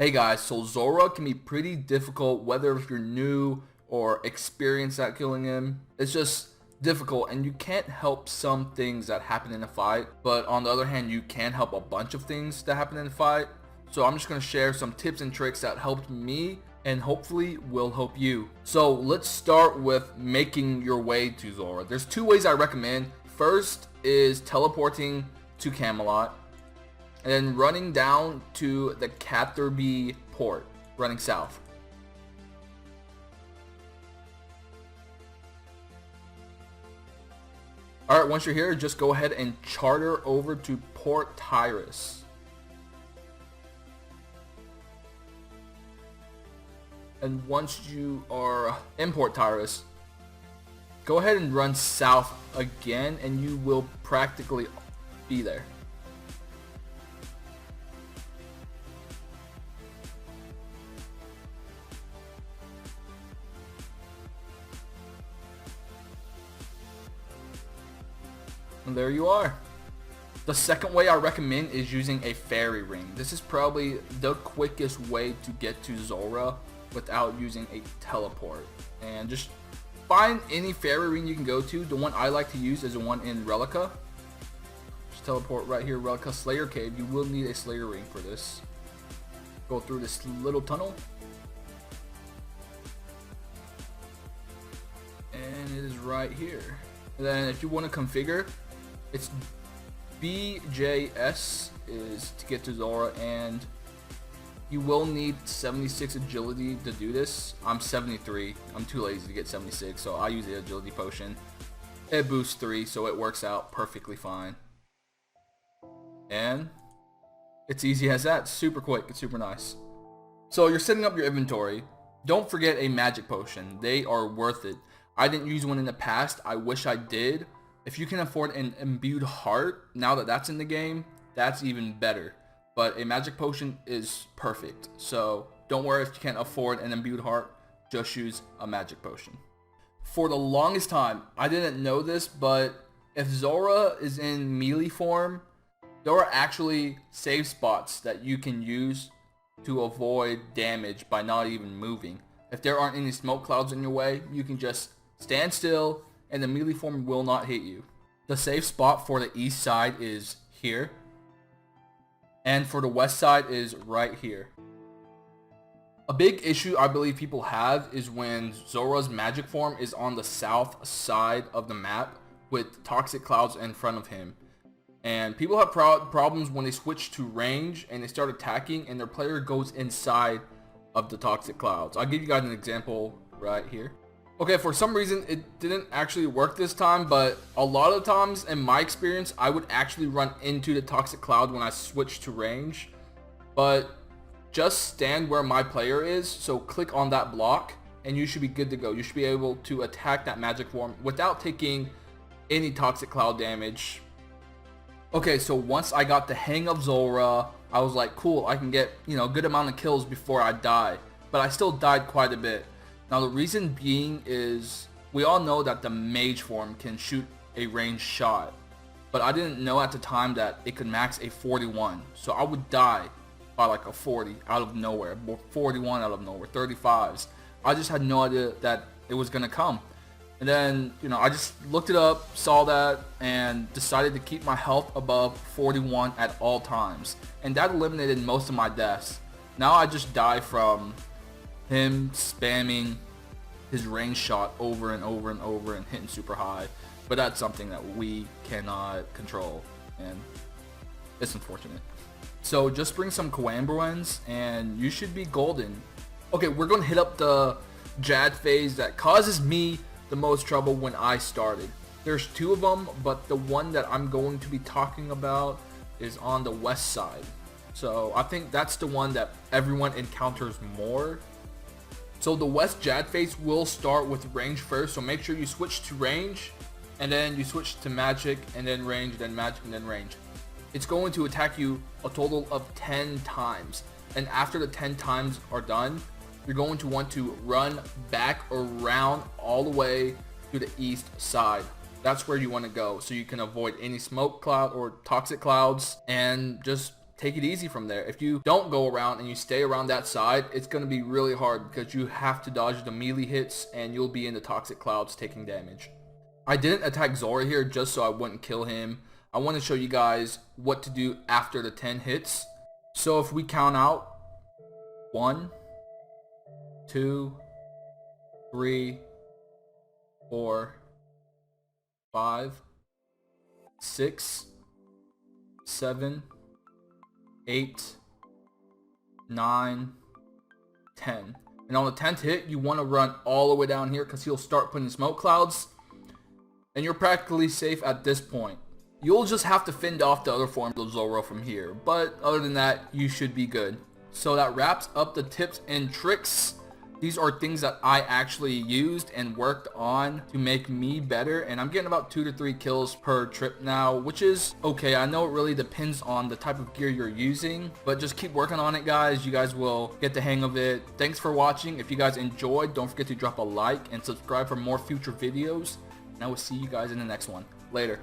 Hey guys, so Zulrah can be pretty difficult whether if you're new or experienced at killing him. It's just difficult and you can't help some things that happen in a fight, but on the other hand you can help a bunch of things that happen in a fight. So I'm just going to share some tips and tricks that helped me and hopefully will help you. So let's start with making your way to Zulrah. There's two ways I recommend. First is teleporting to Camelot, and then running down to the Catherby port, running south. Alright, once you're here, just go ahead and charter over to Port Tyrus. And once you are in Port Tyrus, go ahead and run south again and you will practically be there. And there you are. The second way I recommend is using a fairy ring. This is probably the quickest way to get to Zulrah without using a teleport. And just find any fairy ring you can go to. The one I like to use is the one in Relica. Just teleport right here, Relica Slayer Cave. You will need a Slayer ring for this. Go through this little tunnel. And it is right here. And then if you want to configure, it's BJS is to get to Zulrah, and you will need 76 agility to do this. I'm 73. I'm too lazy to get 76, so I use the agility potion. It boosts 3, so it works out perfectly fine. And it's easy as that. Super quick. It's super nice. So you're setting up your inventory. Don't forget a magic potion. They are worth it. I didn't use one in the past. I wish I did. If you can afford an imbued heart, now that that's in the game, that's even better. But a magic potion is perfect. So don't worry if you can't afford an imbued heart. Just use a magic potion. For the longest time, I didn't know this, but if Zulrah is in melee form, there are actually save spots that you can use to avoid damage by not even moving. If there aren't any smoke clouds in your way, you can just stand still and the melee form will not hit you. The safe spot for the east side is here. And for the west side is right here. A big issue I believe people have is when Zulrah's magic form is on the south side of the map with toxic clouds in front of him. And people have problems when they switch to range and they start attacking and their player goes inside of the toxic clouds. I'll give you guys an example right here. Okay, for some reason it didn't actually work this time, but a lot of times in my experience I would actually run into the toxic cloud when I switched to range. But just stand where my player is, so click on that block and you should be good to go. You should be able to attack that magic form without taking any toxic cloud damage. Okay, so once I got the hang of Zulrah, I was like, cool, I can get, a good amount of kills before I die. But I still died quite a bit. Now the reason being is we all know that the mage form can shoot a ranged shot, but I didn't know at the time that it could max a 41. So I would die by like a 40 out of nowhere, 41 out of nowhere, 35s. I just had no idea that it was gonna come. And then, I just looked it up, saw that, and decided to keep my health above 41 at all times. And that eliminated most of my deaths. Now I just die from him spamming his range shot over and over and over and hitting super high. But that's something that we cannot control, and it's unfortunate. So just bring some Coambrons and you should be golden. Okay, we're going to hit up the Jad phase that causes me the most trouble when I started. There's two of them, but the one that I'm going to be talking about is on the west side. So I think that's the one that everyone encounters more. So the West Jad phase will start with range first, so make sure you switch to range, and then you switch to magic, and then range, then magic, and then range. It's going to attack you a total of 10 times, and after the 10 times are done, you're going to want to run back around all the way to the east side. That's where you want to go, so you can avoid any smoke cloud or toxic clouds, and just take it easy from there. If you don't go around and you stay around that side, it's going to be really hard because you have to dodge the melee hits and you'll be in the toxic clouds taking damage. I didn't attack Zulrah here just so I wouldn't kill him. I want to show you guys what to do after the 10 hits. So if we count out 1, 2, 3, 4, 5, 6, 7, 8, 9, 10. And on the 10th hit, you want to run all the way down here because he'll start putting smoke clouds. And you're practically safe at this point. You'll just have to fend off the other forms of Zulrah from here. But other than that, you should be good. So that wraps up the tips and tricks. These are things that I actually used and worked on to make me better. And I'm getting about 2 to 3 kills per trip now, which is okay. I know it really depends on the type of gear you're using, but just keep working on it, guys. You guys will get the hang of it. Thanks for watching. If you guys enjoyed, don't forget to drop a like and subscribe for more future videos. And I will see you guys in the next one. Later.